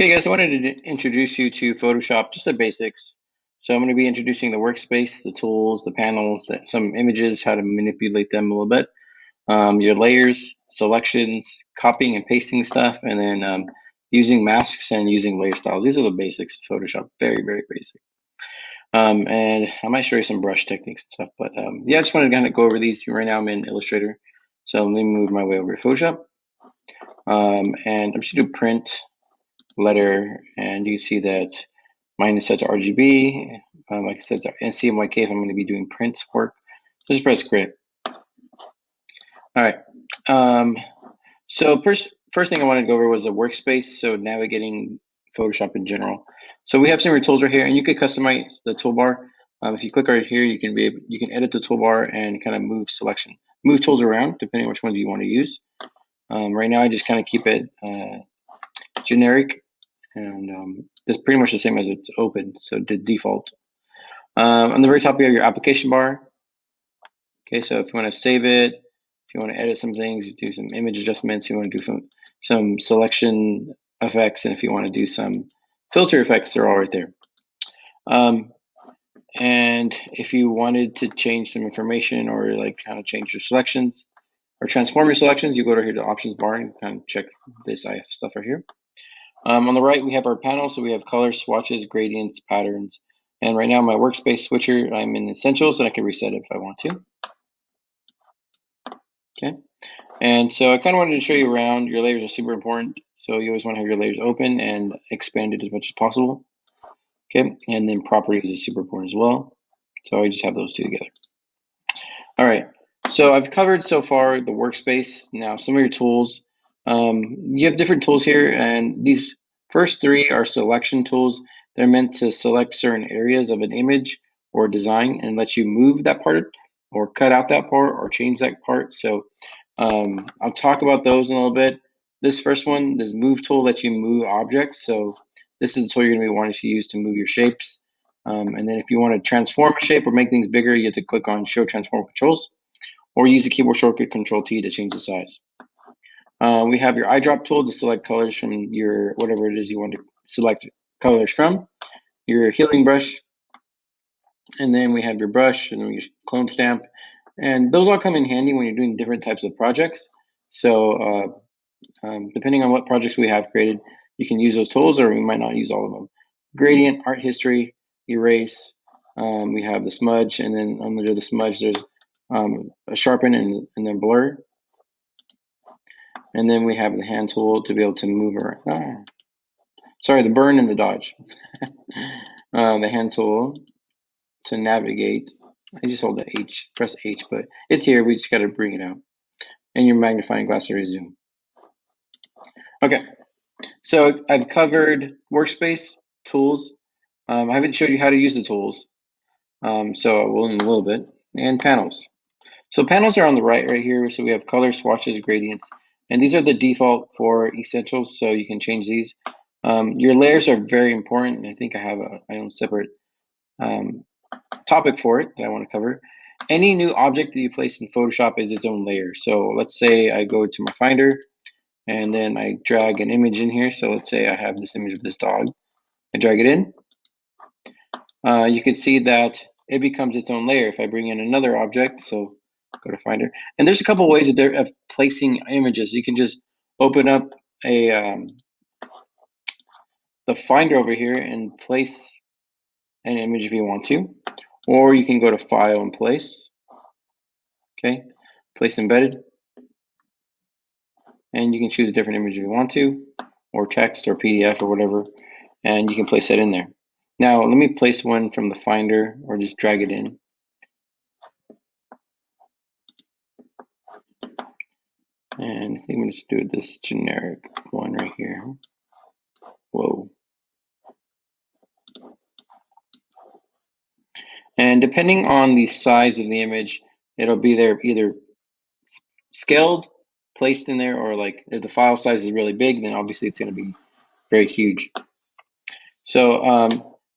Okay, guys, I wanted to introduce you to Photoshop, just the basics. So I'm going to be introducing the workspace, the tools, the panels, some images, how to manipulate them a little bit, your layers, selections, copying and pasting stuff, and then using masks and using layer styles. These are the basics of Photoshop, very, very basic. And I might show you some brush techniques and stuff, but yeah, I just wanted to kind of go over these. Right now I'm in Illustrator, so let me move my way over to Photoshop. And I'm just going to print letter, and you see that mine is set to RGB. Like I said, it's CMYK if I'm going to be doing print work. So just press create. All right. So first thing I wanted to go over was the workspace. So navigating Photoshop in general. So we have some of your tools right here, and you could customize the toolbar. If you click right here, you can edit the toolbar and kind of move tools around depending on which ones you want to use. Right now, I just kind of keep it generic, and it's pretty much the same as it's open, so the default. On the very top, you have your application bar. Okay, so if you want to save it, if you want to edit some things, you do some image adjustments, you want to do some selection effects, and if you want to do some filter effects, they're all right there. And if you wanted to change some information or like kind of change your selections or transform your selections, you go to here to options bar and kind of check this stuff right here. On the right, we have our panel. So we have colors, swatches, gradients, patterns. And right now, my workspace switcher, I'm in Essentials, and I can reset it if I want to. Okay. And so I kind of wanted to show you around. Your layers are super important. So you always want to have your layers open and expanded as much as possible. Okay. And then properties is super important as well. So I just have those two together. All right. So I've covered so far the workspace. Now, some of your tools. You have different tools here, and these first three are selection tools. They're meant to select certain areas of an image or design and let you move that part or cut out that part or change that part. So I'll talk about those in a little bit. This first one, this move tool, lets you move objects. So this is the tool you're going to be wanting to use to move your shapes. And then if you want to transform a shape or make things bigger, you have to click on Show Transform Controls or use the keyboard shortcut Control T to change the size. We have your eyedrop tool to select colors from your whatever it is you want to select colors from. Your healing brush, and then we have your brush and then your clone stamp, and those all come in handy when you're doing different types of projects. So depending on what projects we have created, you can use those tools, or we might not use all of them. Gradient, art history, erase. We have the smudge, and then under the smudge, there's a sharpen and then blur. And then we have the hand tool to be able to move around. Sorry, the burn and the dodge. The hand tool to navigate. I just hold the H, press H, but it's here. We just got to bring it out. And your magnifying glass to resume. Okay, so I've covered workspace, tools. I haven't showed you how to use the tools, so I will in a little bit. And panels. So panels are on the right here. So we have color, swatches, gradients, and these are the default for Essentials, so you can change these. Your layers are very important. I think I have my own separate topic for it that I want to cover. Any new object that you place in Photoshop is its own layer. So let's say I go to my Finder and then I drag an image in here. So let's say I have this image of this dog. I drag it in. You can see that it becomes its own layer if I bring in another object. So go to Finder. And there's a couple ways of placing images. You can just open up the Finder over here and place an image if you want to. Or you can go to File and Place. Okay, Place Embedded. And you can choose a different image if you want to, or text or PDF or whatever, and you can place that in there. Now, let me place one from the Finder or just drag it in. And I think I'm going to just do this generic one right here. Whoa. And depending on the size of the image, it'll be there either scaled, placed in there, or like if the file size is really big, then obviously it's going to be very huge. So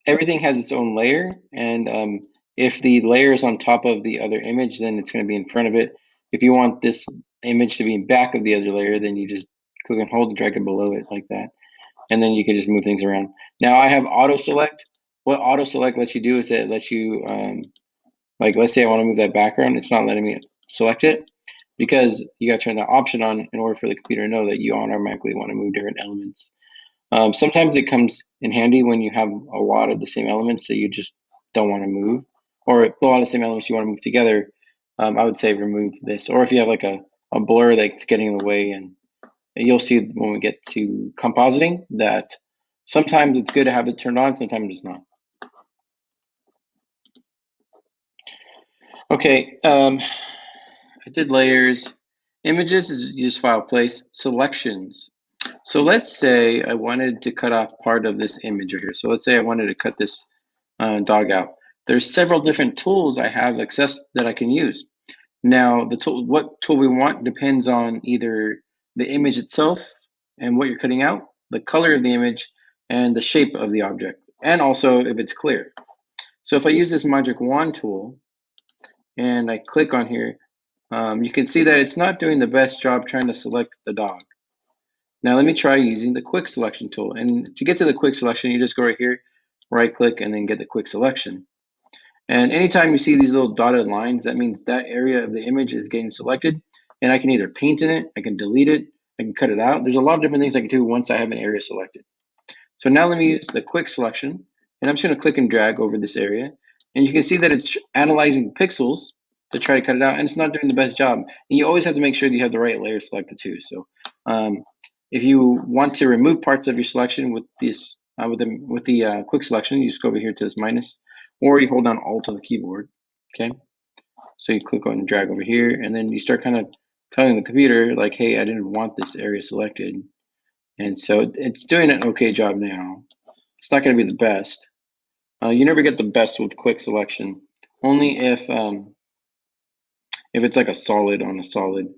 everything has its own layer, and if the layer is on top of the other image, then it's going to be in front of it. If you want this image to be in back of the other layer, then you just click and hold and drag it below it like that. and then you can just move things around. Now I have auto select. What auto select lets you do is it lets you, like let's say I want to move that background, it's not letting me select it because you got to turn that option on in order for the computer to know that you automatically want to move different elements. Sometimes it comes in handy when you have a lot of the same elements that you just don't want to move, or a lot of the same elements you want to move together. I would say remove this, or if you have like a blur that's getting in the way, and you'll see when we get to compositing that sometimes it's good to have it turned on, sometimes it's not. Okay, I did layers. Images is you just file place. Selections. So let's say I wanted to cut off part of this image right here. So let's say I wanted to cut this dog out. There's several different tools I have access that I can use. Now, the tool, what tool we want depends on either the image itself and what you're cutting out, the color of the image, and the shape of the object, and also if it's clear. So if I use this Magic Wand tool and I click on here, you can see that it's not doing the best job trying to select the dog. Now let me try using the quick selection tool. And to get to the quick selection, you just go right here, right click, and then get the quick selection. And anytime you see these little dotted lines, that means that area of the image is getting selected. And I can either paint in it, I can delete it, I can cut it out. There's a lot of different things I can do once I have an area selected. So now let me use the quick selection, and I'm just going to click and drag over this area. And you can see that it's analyzing pixels to try to cut it out, and it's not doing the best job. And you always have to make sure that you have the right layer selected too. So if you want to remove parts of your selection with this, with the quick selection, you just go over here to this minus, or you hold down Alt on the keyboard. Okay, so you click on and drag over here, and then you start kind of telling the computer like, "Hey, I didn't want this area selected," and so it's doing an okay job now. It's not going to be the best. You never get the best with quick selection, only if it's like a solid on a solid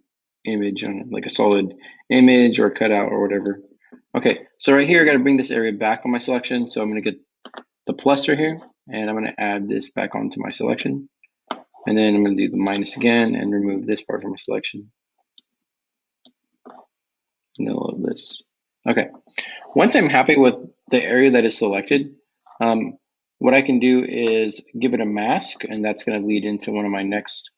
image, on like a solid image or cutout or whatever. Okay, so right here I got to bring this area back on my selection. So I'm going to get the plus right here, and I'm going to add this back onto my selection. And then I'm going to do the minus again and remove this part from my selection. And then all of this. Okay, once I'm happy with the area that is selected, what I can do is give it a mask, and that's going to lead into one of my next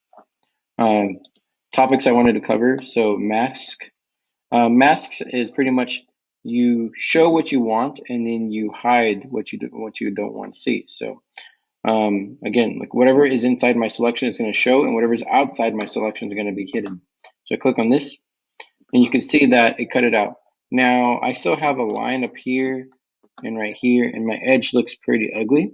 topics I wanted to cover. So mask. Masks is pretty much you show what you want and then you hide what you don't want to see. So again, like whatever is inside my selection is going to show, and whatever is outside my selection is going to be hidden. So I click on this, and you can see that it cut it out. Now I still have a line up here and right here, and my edge looks pretty ugly.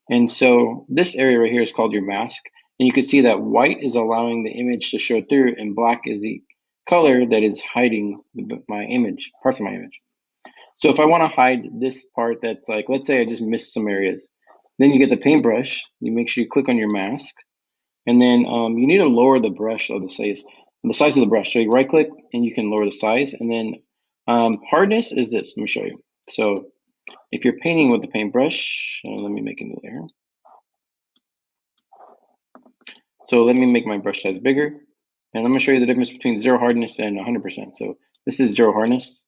And so this area right here is called your mask. And you can see that white is allowing the image to show through, and black is the color that is hiding my image, parts of my image. So if I want to hide this part that's like, let's say I just missed some areas, then you get the paintbrush, you make sure you click on your mask, and then you need to lower the brush of the size of the brush. So you right click and you can lower the size, and then hardness is this. Let me show you. So if you're painting with the paintbrush, let me make a new layer. So let me make my brush size bigger, and I'm going to show you the difference between 0 hardness and 100%. So this is 0 hardness.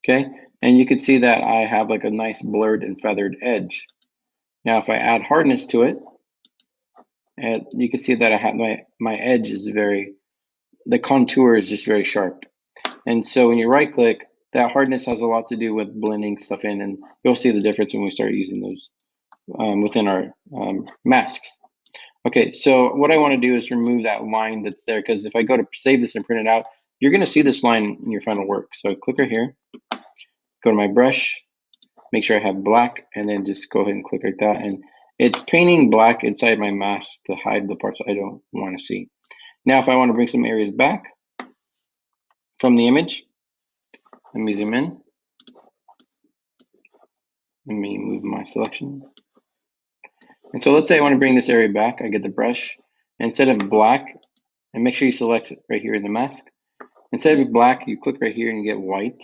Okay, and you can see that I have like a nice blurred and feathered edge. Now if I add hardness to it, and you can see that I have my edge is the contour is just very sharp. And so when you right click, that hardness has a lot to do with blending stuff in, and you'll see the difference when we start using those within our masks. Okay, so what I want to do is remove that line that's there, because if I go to save this and print it out, you're going to see this line in your final work. So click right here, go to my brush, make sure I have black, and then just go ahead and click like that. And it's painting black inside my mask to hide the parts I don't want to see. Now, if I want to bring some areas back from the image, let me zoom in. Let me move my selection. And so let's say I want to bring this area back. I get the brush. Instead of black, and make sure you select it right here in the mask. Instead of black, you click right here and you get white.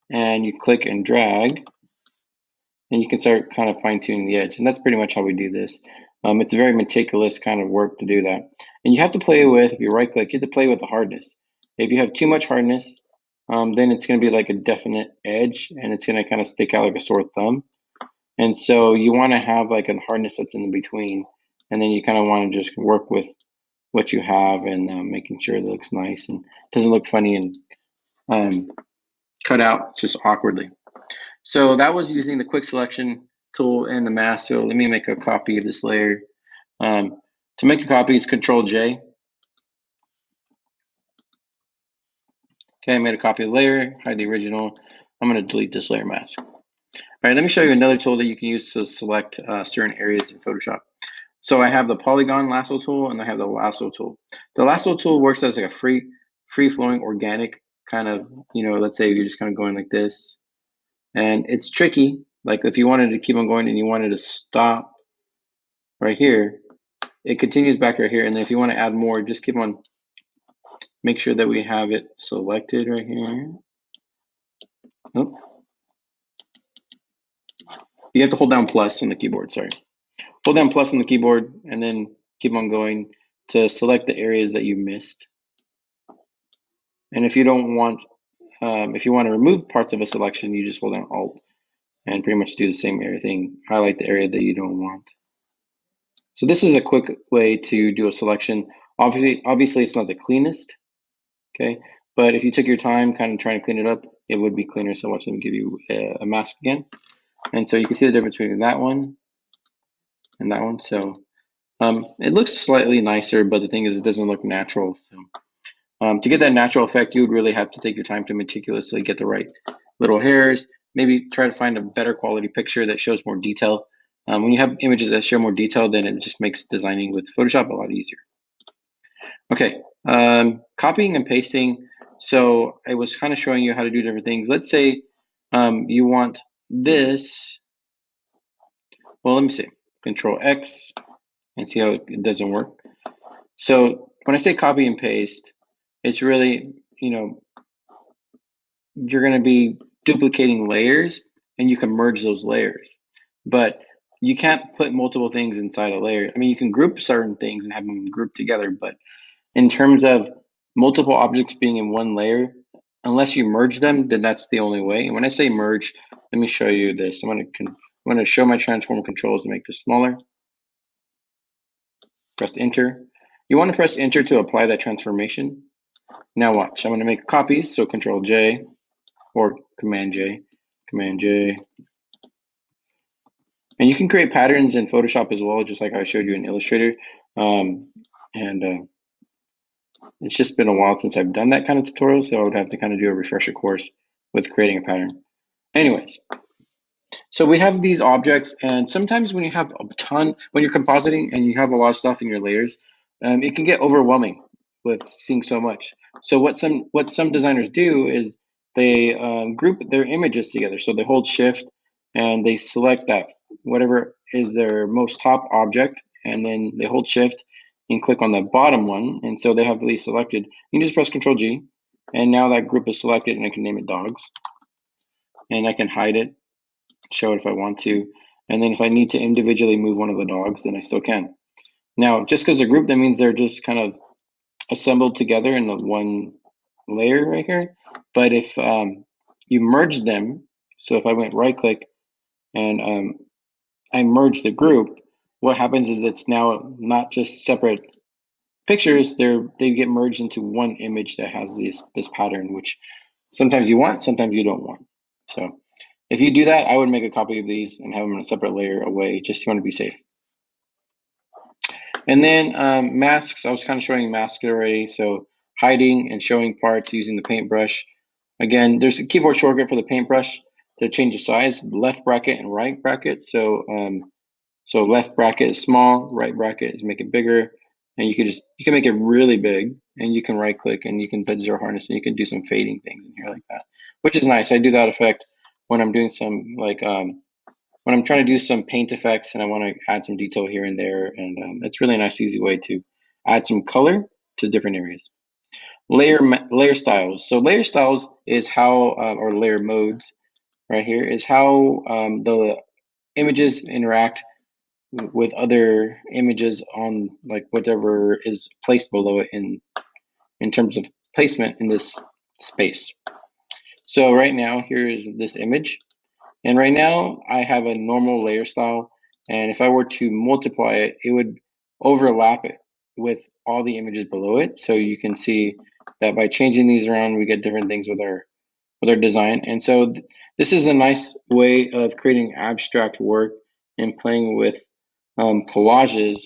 And you click and drag. And you can start kind of fine tuning the edge. And that's pretty much how we do this. It's a very meticulous kind of work to do that. And you have to play with, if you right click, you have to play with the hardness. If you have too much hardness, then it's going to be like a definite edge, and it's going to kind of stick out like a sore thumb. And so you want to have like a hardness that's in between, and then you kind of want to just work with what you have and making sure it looks nice and doesn't look funny and cut out just awkwardly. So that was using the quick selection tool and the mask. So let me make a copy of this layer. To make a copy, it's Control J. Okay, I made a copy of the layer, hide the original. I'm going to delete this layer mask. All right, let me show you another tool that you can use to select certain areas in Photoshop. So I have the polygon lasso tool and I have the lasso tool. The lasso tool works as like a free-flowing organic kind of, let's say you're just kind of going like this. And it's tricky. Like if you wanted to keep on going and you wanted to stop right here, it continues back right here. And then if you want to add more, just keep on, make sure that we have it selected right here. Oh. You have to hold down plus on the keyboard, sorry. Hold down plus on the keyboard and then keep on going to select the areas that you missed. And if you don't want, if you want to remove parts of a selection, you just hold down Alt and pretty much do the same thing. Highlight the area that you don't want. So this is a quick way to do a selection. Obviously it's not the cleanest, okay? But if you took your time kind of trying to clean it up, it would be cleaner. So watch, let me give you a mask again. And so you can see the difference between that one and that one. So it looks slightly nicer, but the thing is it doesn't look natural. So, to get that natural effect, you would really have to take your time to meticulously get the right little hairs. Maybe try to find a better quality picture that shows more detail. When you have images that show more detail, then it just makes designing with Photoshop a lot easier. Okay, copying and pasting. So I was kind of showing you how to do different things. Let's say you want this. Well, let me see. Control X and see how it doesn't work. So when I say copy and paste, it's really, you're going to be duplicating layers and you can merge those layers. But you can't put multiple things inside a layer. I mean, you can group certain things and have them grouped together, but in terms of multiple objects being in one layer, unless you merge them, then that's the only way. And when I say merge, let me show you this. I'm going to show my transform controls to make this smaller. Press enter. You want to press enter to apply that transformation. Now watch, I'm going to make copies, so Control J or Command J, Command J. And you can create patterns in Photoshop as well, just like I showed you in Illustrator. It's just been a while since I've done that kind of tutorial, so I would have to kind of do a refresher course with creating a pattern. Anyways, so we have these objects, and sometimes when you have a ton, when you're compositing and you have a lot of stuff in your layers, it can get overwhelming with seeing so much. So what some designers do is they group their images together. So they hold Shift and they select that whatever is their most top object, and then they hold Shift and click on the bottom one, and so they have these selected. You just press Control G, and now that group is selected, and I can name it dogs, and I can hide it, show it if I want to, and then if I need to individually move one of the dogs, then I still can. Now, just because they're grouped, that means they're just kind of assembled together in the one layer right here. But if you merge them, so if I went right click and I merge the group, what happens is it's now not just separate pictures, they get merged into one image that has this pattern, which sometimes you want, sometimes you don't want. So if you do that, I would make a copy of these and have them in a separate layer away, just you want to be safe. And then masks, I was kind of showing masks already. So hiding and showing parts using the paintbrush. Again, there's a keyboard shortcut for the paintbrush to change the size, left bracket and right bracket. So so left bracket is small, right bracket is make it bigger. And you can make it really big, and you can right click and you can put zero hardness and you can do some fading things in here like that, which is nice. I do that effect when I'm doing some like when I'm trying to do some paint effects and I want to add some detail here and there, and it's really a nice, easy way to add some color to different areas. Layer styles. So layer styles is how, or layer modes right here, is how the images interact with other images on like whatever is placed below it in terms of placement in this space. So right now, here is this image. And right now I have a normal layer style. And if I were to multiply it, it would overlap it with all the images below it. So you can see that by changing these around, we get different things with our design. And so this is a nice way of creating abstract work and playing with collages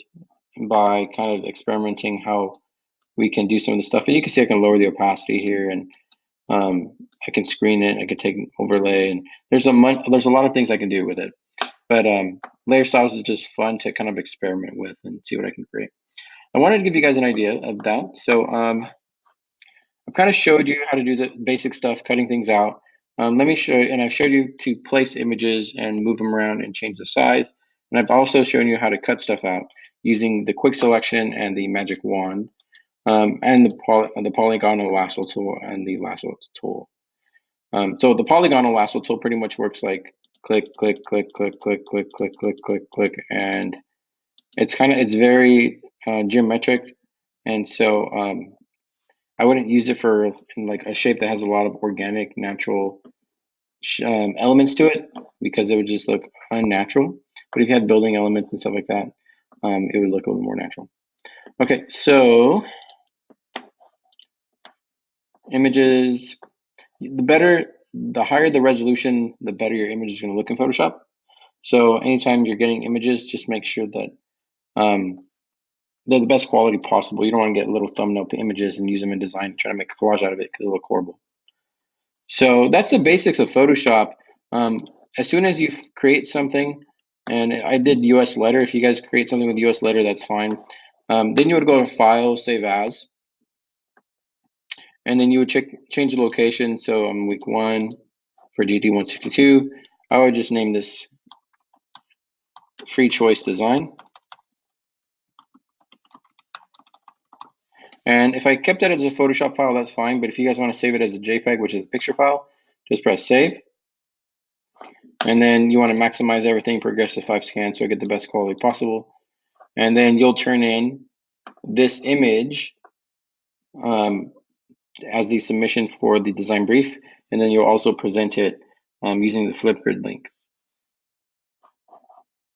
by kind of experimenting how we can do some of the stuff. And you can see I can lower the opacity here, and I can screen it. I can take an overlay, and there's a lot of things I can do with it. But layer styles is just fun to kind of experiment with and see what I can create. I wanted to give you guys an idea of that. So I've kind of showed you how to do the basic stuff, cutting things out. Let me show you, and I've showed you to place images and move them around and change the size. And I've also shown you how to cut stuff out using the quick selection and the magic wand, and the polygonal lasso tool and the lasso tool. So the polygonal lasso tool pretty much works like click, click, click, click, click, click, click, click, click, click, and it's very geometric, and so I wouldn't use it for like a shape that has a lot of organic, natural elements to it, because it would just look unnatural. But if you had building elements and stuff like that, it would look a little more natural. Okay, so images, the higher the resolution, the better your image is going to look in Photoshop. So anytime you're getting images, just make sure that they're the best quality possible. You don't want to get little thumbnail images and use them in design, try to make a collage out of it because it'll look horrible. So that's the basics of Photoshop. As soon as you create something, and I did US letter, if you guys create something with US letter, that's fine. Then you would go to File, Save As, and then you would change the location. So on week 1 for GT162, I would just name this Free Choice Design. And if I kept that as a Photoshop file, that's fine. But if you guys want to save it as a JPEG, which is a picture file, just press save. And then you want to maximize everything, progressive 5 scan, so I get the best quality possible. And then you'll turn in this image as the submission for the design brief. And then you'll also present it using the Flipgrid link.